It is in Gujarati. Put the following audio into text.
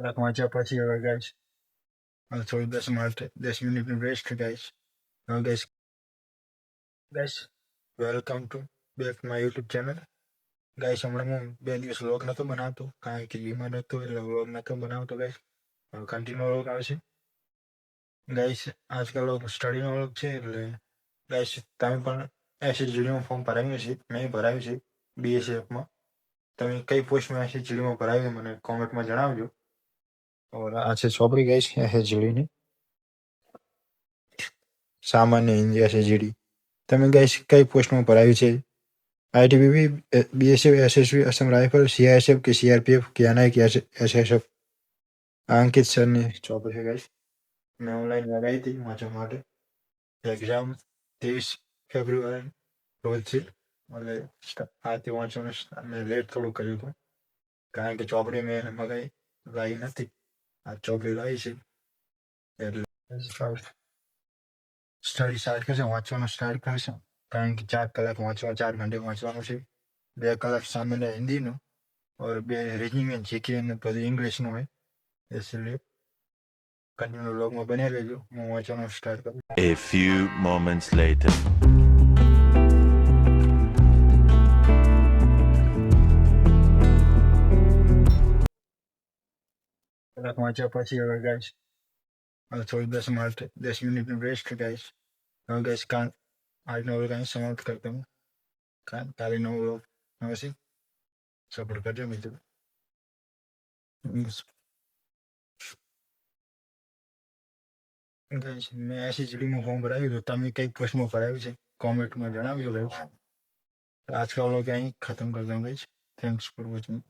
કલાક વાંચ્યા પછી હવે ગાઈસ થોડી 10 મિનિટનું રેસ્ટ ગાઈસ. હવે guys welcome to back my YouTube channel. Guys હમણાં હું 2 દિવસ વ્લોગ નહોતો બનાવતો કારણ કે બીમાર હતો એટલે વ્લોગ નહોતો બનાવતો ગાઈસ. હવે કન્ટિન્યુ વ્લોગ આવશે ગાઈસ. આજકાલ સ્ટડીનો વ્લોગ છે એટલે ગાઈસ તમે પણ એસએસજીડીમાં ફોર્મ ભરાવ્યું છે, મેં ભરાવ્યું છે બીએસએફમાં. તમે કઈ પોસ્ટમાં એસએસજીડીમાં ભરાવ્યું મને કોમેન્ટમાં જણાવજો. और આ છે ચોપડી ગાઈસ એસએસજીડીની સામાન્ય હિન્દી એસએસજીડી. તમે ગાઈસ કઈ પોસ્ટમાં ભરાવ્યું છે? ITBP, BSF, SSB, Assam rifle, CISF કે सीआरपीएफ કે एनआई કે एसएसएफ? અંકિત સરની ચોપડી છે ગાઈસ. મેં ઓનલાઈન લગાવી હતી વાંચવા માટે. એક્ઝામ 23 ફેબ્રુઆરી રોજ છે એટલે આથી વાંચવાનું મેં લેટ થોડું કર્યું હતું કારણ કે ચોપડી મેં લાવી નથી. આ ચોપડી લાવી છે એટલે સ્ટડી સ્ટાર્ટ કરશે, વાંચવાનું સ્ટાર્ટ કરશે કારણ કે 4 કલાક વાંચવા 4 ઘંटे વાંચવાનું છે. 2 કલાક સામાન્ય હિન્દીનું और 2 રીઝનિંગ એન્ડ જીકે અને બધું ઇંગ્લિશનું હોય. એટલે કન્ટિન્યુ વ્લોગમાં બન્યા રહેજો. હું વાંચવાનું સ્ટાર્ટ કરું. A few moments later. કલાક વાંચ્યા પછી હવે ગાઈસ થોડી 10 મિનિટનું રેસ્ટ ગાઈસ. હવે ગાઈસ આજનો વ્લોગ અહીં સમાપ્ત કરતો હું. કાલે નવો વ્લોગ આવશે. સપોર્ટ કરજો મિત્રો. ગાઈસ મેં એસએસજીડીમાં ફોર્મ ભરાવ્યું હતું. તમે કઈ પોસ્ટમાં ભરાવ્યું છે કોમેન્ટમાં જણાવજો ગાઈસ. આજકા વ્લોગ અહીં ખતમ કરતા હું ગાઈસ. Thanks for watching.